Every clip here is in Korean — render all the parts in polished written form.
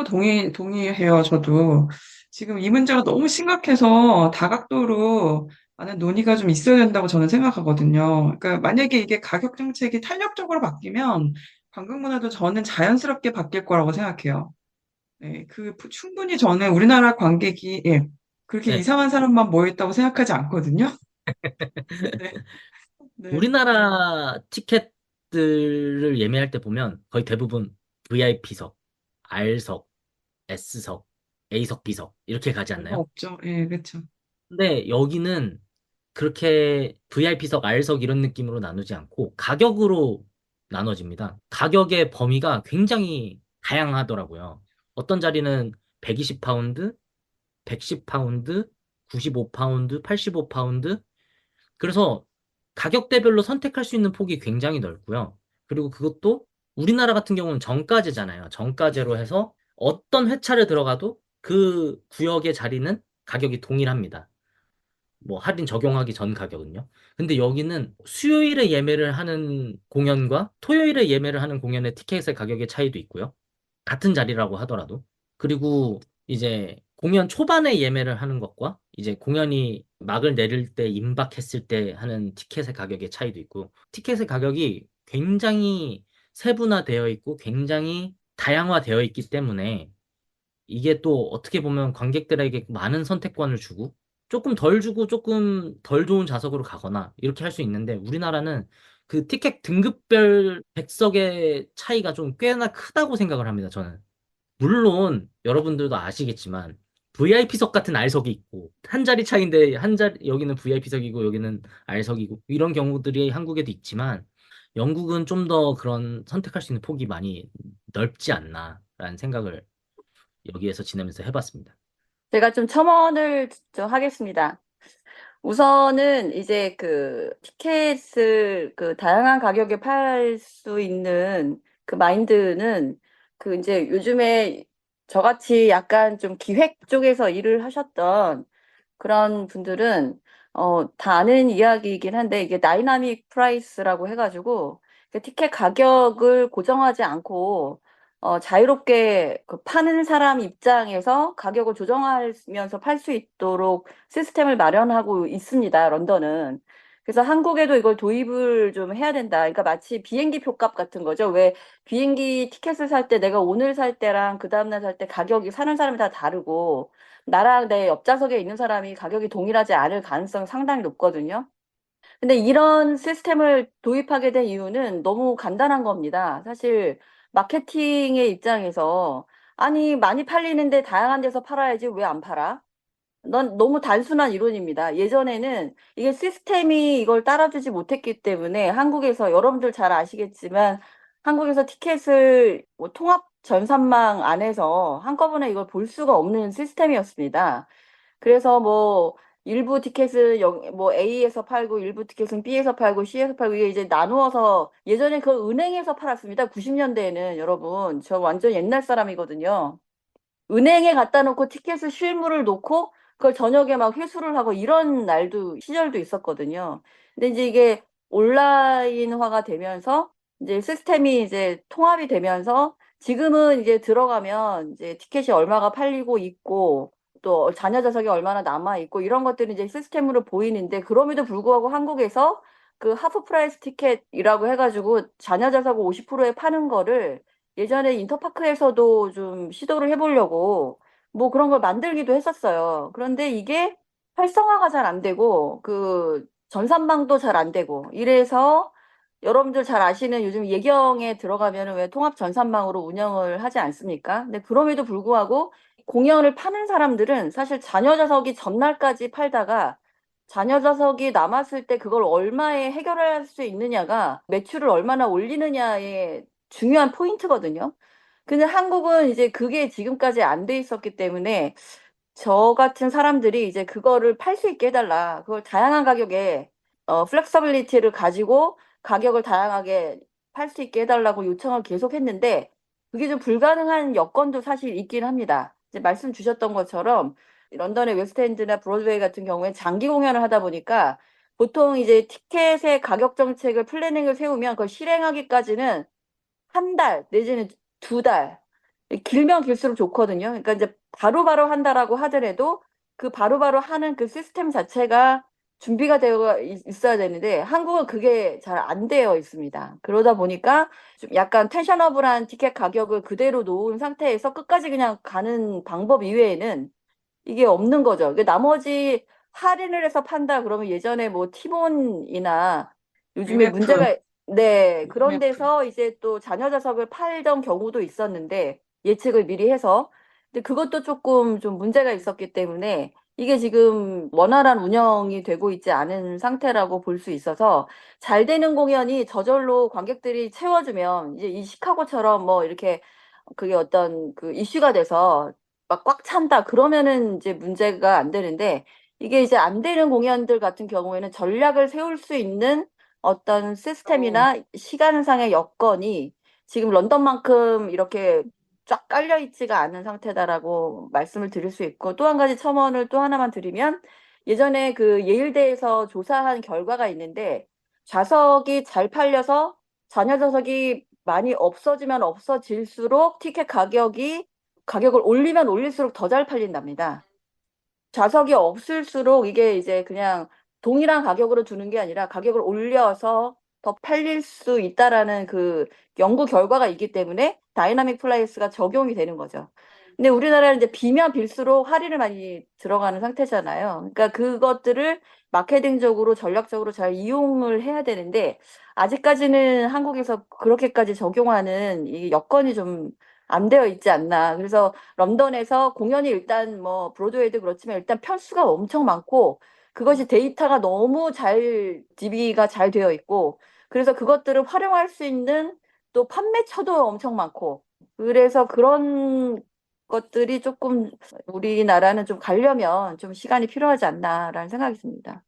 동의해요, 저도. 지금 이 문제가 너무 심각해서 다각도로 많은 논의가 좀 있어야 된다고 저는 생각하거든요. 그러니까 만약에 이게 가격 정책이 탄력적으로 바뀌면 관광 문화도 저는 자연스럽게 바뀔 거라고 생각해요. 네, 충분히 저는 우리나라 관객이, 예, 그렇게 네. 이상한 사람만 모였다고 생각하지 않거든요. 네, 네, 우리나라 티켓들을 예매할 때 보면 거의 대부분 VIP석, R석, S석, A석, B석 이렇게 가지 별거 않나요? 없죠. 예, 그렇죠. 근데 여기는 그렇게 VIP석, R석 이런 느낌으로 나누지 않고 가격으로 나눠집니다. 가격의 범위가 굉장히 다양하더라고요. 어떤 자리는 120파운드, 110파운드, 95파운드, 85파운드. 그래서 가격대별로 선택할 수 있는 폭이 굉장히 넓고요. 그리고 그것도 우리나라 같은 경우는 정가제잖아요. 정가제로 해서 어떤 회차를 들어가도 그 구역의 자리는 가격이 동일합니다. 뭐 할인 적용하기 전 가격은요. 근데 여기는 수요일에 예매를 하는 공연과 토요일에 예매를 하는 공연의 티켓의 가격의 차이도 있고요. 같은 자리라고 하더라도. 그리고 이제 공연 초반에 예매를 하는 것과 이제 공연이 막을 내릴 때 임박했을 때 하는 티켓의 가격의 차이도 있고, 티켓의 가격이 굉장히 세분화되어 있고 굉장히 다양화되어 있기 때문에 이게 또 어떻게 보면 관객들에게 많은 선택권을 주고 조금 덜 주고 조금 덜 좋은 좌석으로 가거나 이렇게 할 수 있는데, 우리나라는 그 티켓 등급별 백석의 차이가 좀 꽤나 크다고 생각을 합니다, 저는. 물론 여러분들도 아시겠지만 VIP석 같은 R석이 있고 한 자리 차이인데 한 자리 여기는 VIP석이고 여기는 R석이고 이런 경우들이 한국에도 있지만, 영국은 좀 더 그런 선택할 수 있는 폭이 많이 넓지 않나라는 생각을 여기에서 지내면서 해봤습니다. 제가 좀 첨언을 좀 하겠습니다. 우선은 이제 그 티켓을 그 다양한 가격에 팔 수 있는 그 마인드는 그 이제 요즘에 저같이 약간 좀 기획 쪽에서 일을 하셨던 그런 분들은 다 아는 이야기이긴 한데 이게 다이나믹 프라이스라고 해가지고 그 티켓 가격을 고정하지 않고 자유롭게 그 파는 사람 입장에서 가격을 조정하면서 팔 수 있도록 시스템을 마련하고 있습니다, 런던은. 그래서 한국에도 이걸 도입을 좀 해야 된다. 그러니까 마치 비행기 표값 같은 거죠. 왜 비행기 티켓을 살 때 내가 오늘 살 때랑 그 다음날 살 때 가격이 사는 사람이 다 다르고 나랑 내 옆좌석에 있는 사람이 가격이 동일하지 않을 가능성이 상당히 높거든요. 근데 이런 시스템을 도입하게 된 이유는 너무 간단한 겁니다. 사실 마케팅의 입장에서 아니 많이 팔리는데 다양한 데서 팔아야지 왜 안 팔아? 넌 너무 단순한 이론입니다. 예전에는 이게 시스템이 이걸 따라주지 못했기 때문에 한국에서 여러분들 잘 아시겠지만 한국에서 티켓을 뭐 통합 전산망 안에서 한꺼번에 이걸 볼 수가 없는 시스템이었습니다. 그래서 뭐 일부 티켓은 뭐 A에서 팔고 일부 티켓은 B에서 팔고 C에서 팔고 이게 이제 나누어서 예전에 그 은행에서 팔았습니다. 90년대에는 여러분 저 완전 옛날 사람이거든요. 은행에 갖다 놓고 티켓을 실물을 놓고 그걸 저녁에 막 회수를 하고 이런 날도 시절도 있었거든요. 근데 이제 이게 온라인화가 되면서 이제 시스템이 이제 통합이 되면서 지금은 이제 들어가면 이제 티켓이 얼마가 팔리고 있고 또 잔여 좌석이 얼마나 남아 있고 이런 것들이 이제 시스템으로 보이는데 그럼에도 불구하고 한국에서 그 하프 프라이스 티켓이라고 해가지고 잔여 좌석 50%에 파는 거를 예전에 인터파크에서도 좀 시도를 해보려고 뭐 그런 걸 만들기도 했었어요. 그런데 이게 활성화가 잘 안 되고 그 전산망도 잘 안 되고 이래서 여러분들 잘 아시는 요즘 예경에 들어가면은 왜 통합 전산망으로 운영을 하지 않습니까? 근데 그럼에도 불구하고 공연을 파는 사람들은 사실 잔여 좌석이 전날까지 팔다가 잔여 좌석이 남았을 때 그걸 얼마에 해결할 수 있느냐가 매출을 얼마나 올리느냐에 중요한 포인트거든요. 근데 한국은 이제 그게 지금까지 안 돼 있었기 때문에 저 같은 사람들이 이제 그거를 팔 수 있게 해달라. 그걸 다양한 가격에 플렉서빌리티를 가지고 가격을 다양하게 팔 수 있게 해달라고 요청을 계속 했는데 그게 좀 불가능한 여건도 사실 있긴 합니다. 이제 말씀 주셨던 것처럼 런던의 웨스트엔드나 브로드웨이 같은 경우에 장기 공연을 하다 보니까 보통 이제 티켓의 가격 정책을 플래닝을 세우면 그걸 실행하기까지는 한 달 내지는 두 달. 길면 길수록 좋거든요. 그러니까 이제 바로바로 한다라고 하더라도 그 바로바로 하는 그 시스템 자체가 준비가 되어 있어야 되는데 한국은 그게 잘 안 되어 있습니다. 그러다 보니까 좀 약간 텐셔너블한 티켓 가격을 그대로 놓은 상태에서 끝까지 그냥 가는 방법 이외에는 이게 없는 거죠. 나머지 할인을 해서 판다 그러면 예전에 뭐 티본이나 요즘에 위메프, 문제가 네, 그런 위메프. 데서 이제 또 잔여 좌석을 팔던 경우도 있었는데 예측을 미리 해서 근데 그것도 조금 좀 문제가 있었기 때문에 이게 지금 원활한 운영이 되고 있지 않은 상태라고 볼 수 있어서 잘 되는 공연이 저절로 관객들이 채워주면 이제 이 시카고처럼 뭐 이렇게 그게 어떤 그 이슈가 돼서 막 꽉 찬다 그러면은 이제 문제가 안 되는데 이게 이제 안 되는 공연들 같은 경우에는 전략을 세울 수 있는 어떤 또, 시스템이나 시간상의 여건이 지금 런던만큼 이렇게 쫙 깔려 있지가 않은 상태다라고 말씀을 드릴 수 있고 또 한 가지 첨언을 또 하나만 드리면 예전에 그 예일대에서 조사한 결과가 있는데 좌석이 잘 팔려서 잔여 좌석이 많이 없어지면 없어질수록 티켓 가격을 올리면 올릴수록 더 잘 팔린답니다. 좌석이 없을수록 이게 이제 그냥 동일한 가격으로 두는 게 아니라 가격을 올려서 더 팔릴 수 있다라는 그 연구 결과가 있기 때문에 다이나믹 플라이스가 적용이 되는 거죠. 근데 우리나라는 이제 비면 빌수록 할인을 많이 들어가는 상태잖아요. 그러니까 그것들을 마케팅적으로 전략적으로 잘 이용을 해야 되는데 아직까지는 한국에서 그렇게까지 적용하는 이 여건이 좀 안 되어 있지 않나. 그래서 런던에서 공연이 일단 뭐 브로드웨이도 그렇지만 일단 편수가 엄청 많고 그것이 데이터가 너무 잘 DB가 잘 되어 있고 그래서 그것들을 활용할 수 있는 또 판매처도 엄청 많고 그래서 그런 것들이 조금 우리나라는 좀 가려면 좀 시간이 필요하지 않나라는 생각이 듭니다.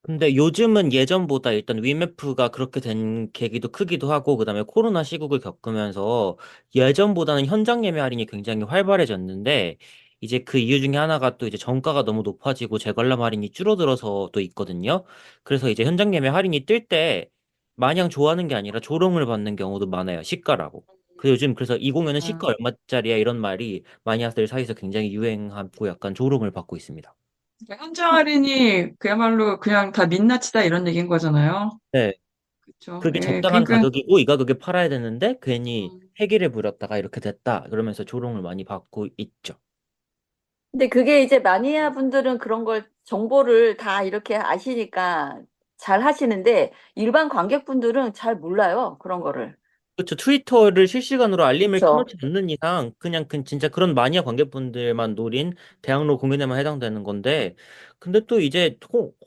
근데 요즘은 예전보다 일단 위메프가 그렇게 된 계기도 크기도 하고, 그다음에 코로나 시국을 겪으면서 예전보다는 현장 예매 할인이 굉장히 활발해졌는데, 이제 그 이유 중에 하나가 또 이제 정가가 너무 높아지고 재관람 할인이 줄어들어서 또 있거든요. 그래서 이제 현장 예매 할인이 뜰 때 마냥 좋아하는 게 아니라 조롱을 받는 경우도 많아요. 시가라고. 그 요즘 그래서 이 공연은 시가 음. 얼마짜리야 이런 말이 마니아들 사이에서 굉장히 유행하고 약간 조롱을 받고 있습니다. 그러니까 현장 할인이 그야말로 그냥 다 민낯이다 이런 얘기인 거잖아요. 네. 그렇죠. 그게 예, 적당한 그러니까 가격이고 이 가격에 팔아야 되는데 괜히 음, 패기를 부렸다가 이렇게 됐다. 그러면서 조롱을 많이 받고 있죠. 근데 그게 이제 마니아 분들은 그런 걸 정보를 다 이렇게 아시니까 잘 하시는데 일반 관객분들은 잘 몰라요. 그런 거를. 그렇죠. 트위터를 실시간으로 알림을 그렇죠. 켜놓지 않는 이상 그냥 진짜 그런 마니아 관객분들만 노린 대학로 공연에만 해당되는 건데 근데 또 이제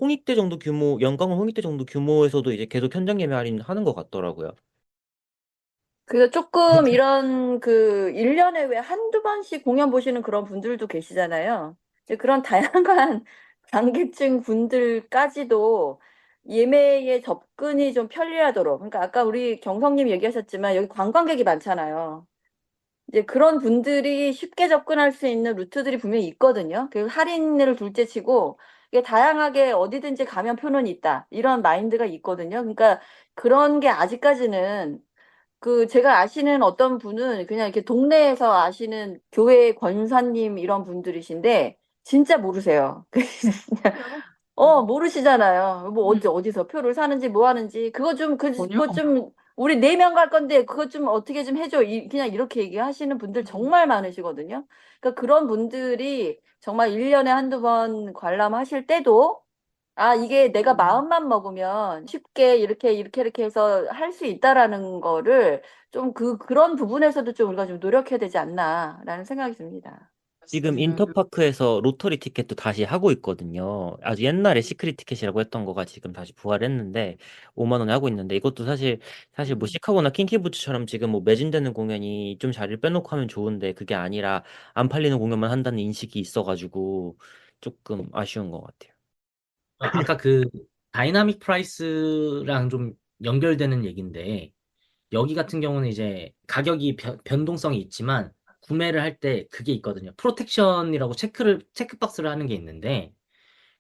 홍익대 정도 규모, 연강은 홍익대 정도 규모에서도 이제 계속 현장 예매 할인하는 것 같더라고요. 그래서 조금 이런 그 1년에 왜 한두 번씩 공연 보시는 그런 분들도 계시잖아요. 이제 그런 다양한 관객층 분들까지도 예매에 접근이 좀 편리하도록. 그러니까 아까 우리 경성님 얘기하셨지만 여기 관광객이 많잖아요. 이제 그런 분들이 쉽게 접근할 수 있는 루트들이 분명히 있거든요. 그 할인을 둘째 치고 이게 다양하게 어디든지 가면 표는 있다. 이런 마인드가 있거든요. 그러니까 그런 게 아직까지는 그 제가 아시는 어떤 분은 그냥 이렇게 동네에서 아시는 교회 권사님 이런 분들이신데 진짜 모르세요. 그래요? 모르시잖아요. 뭐 음, 어디서 표를 사는지 뭐 하는지 전혀. 그거 좀 우리 4명 갈 건데 그것 좀 어떻게 좀 해줘. 그냥 이렇게 얘기하시는 분들 음, 정말 많으시거든요. 그러니까 그런 분들이 정말 1년에 한두 번 관람하실 때도 아, 이게 내가 음. 마음만 먹으면 쉽게 이렇게 해서 할 수 있다라는 거를 좀 그런 부분에서도 좀 우리가 좀 노력해야 되지 않나라는 생각이 듭니다. 지금 맞습니다. 인터파크에서 로터리 티켓도 다시 하고 있거든요. 아주 옛날에 시크릿 티켓이라고 했던 거가 지금 다시 부활했는데 5만 원에 하고 있는데 이것도 사실 뭐 음. 시카고나 킹키부츠처럼 지금 뭐 매진되는 공연이 좀 자리를 빼놓고 하면 좋은데 그게 아니라 안 팔리는 공연만 한다는 인식이 있어가지고 조금 아쉬운 것 같아요. 아까 그 다이나믹 프라이스랑 좀 연결되는 얘기인데 여기 같은 경우는 이제 가격이 변동성이 있지만 구매를 할 때 그게 있거든요. 프로텍션이라고 체크박스를 하는 게 있는데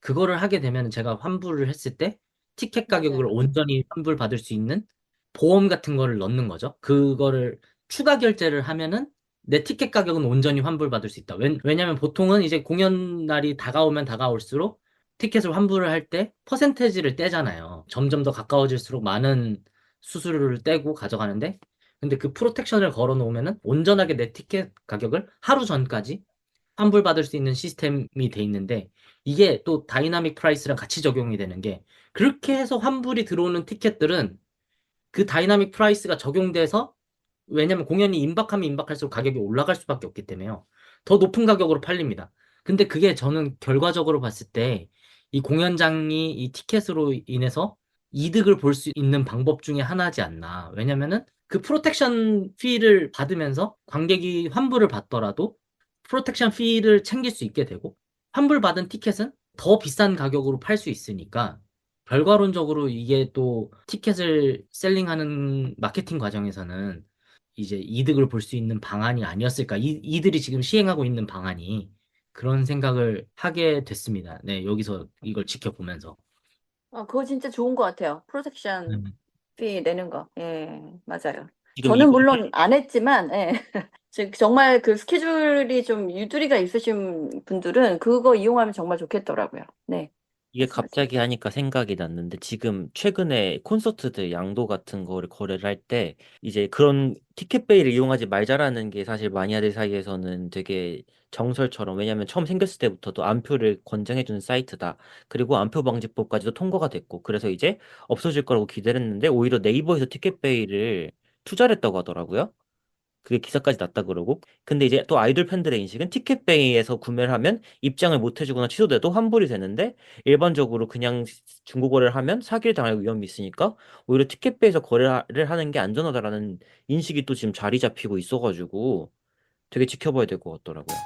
그거를 하게 되면 제가 환불을 했을 때 티켓 가격을 맞아요. 온전히 환불받을 수 있는 보험 같은 거를 넣는 거죠. 그거를 추가 결제를 하면은 내 티켓 가격은 온전히 환불받을 수 있다. 왜냐면 보통은 이제 공연 날이 다가오면 다가올수록 티켓을 환불을 할 때 퍼센테이지를 떼잖아요. 점점 더 가까워질수록 많은 수수료를 떼고 가져가는데, 근데 그 프로텍션을 걸어 놓으면은 온전하게 내 티켓 가격을 하루 전까지 환불받을 수 있는 시스템이 돼 있는데, 이게 또 다이나믹 프라이스랑 같이 적용이 되는 게, 그렇게 해서 환불이 들어오는 티켓들은 그 다이나믹 프라이스가 적용돼서, 왜냐면 공연이 임박하면 임박할수록 가격이 올라갈 수밖에 없기 때문에요. 더 높은 가격으로 팔립니다. 근데 그게 저는 결과적으로 봤을 때 이 공연장이 이 티켓으로 인해서 이득을 볼 수 있는 방법 중에 하나지 않나. 왜냐면은 그 프로텍션 피를 받으면서 관객이 환불을 받더라도 프로텍션 피를 챙길 수 있게 되고, 환불받은 티켓은 더 비싼 가격으로 팔 수 있으니까, 결과론적으로 이게 또 티켓을 셀링하는 마케팅 과정에서는 이제 이득을 볼 수 있는 방안이 아니었을까. 이들이 지금 시행하고 있는 방안이, 그런 생각을 하게 됐습니다. 네, 여기서 이걸 지켜보면서. 그거 진짜 좋은 것 같아요. 프로텍션 음. 피 내는 거. 예, 맞아요. 지금 저는 이거 물론 안 했지만, 예. 정말 그 스케줄이 좀 유두리가 있으신 분들은 그거 이용하면 정말 좋겠더라고요. 네, 이게 말씀하세요. 갑자기 하니까 생각이 났는데 지금 최근에 콘서트들 양도 같은 거를 거래를 할 때 이제 그런 티켓베이를 이용하지 말자라는 게 사실 마니아들 사이에서는 되게 정설처럼, 왜냐면 처음 생겼을 때부터도 안표를 권장해주는 사이트다. 그리고 안표 방지법까지도 통과가 됐고 그래서 이제 없어질 거라고 기대를 했는데 오히려 네이버에서 티켓베이를 투자를 했다고 하더라고요. 그게 기사까지 났다 그러고. 근데 이제 또 아이돌 팬들의 인식은 티켓베이에서 구매를 하면 입장을 못 해주거나 취소돼도 환불이 되는데, 일반적으로 그냥 중고거래를 하면 사기를 당할 위험이 있으니까 오히려 티켓베이에서 거래를 하는 게 안전하다라는 인식이 또 지금 자리 잡히고 있어가지고 되게 지켜봐야 될 것 같더라고요.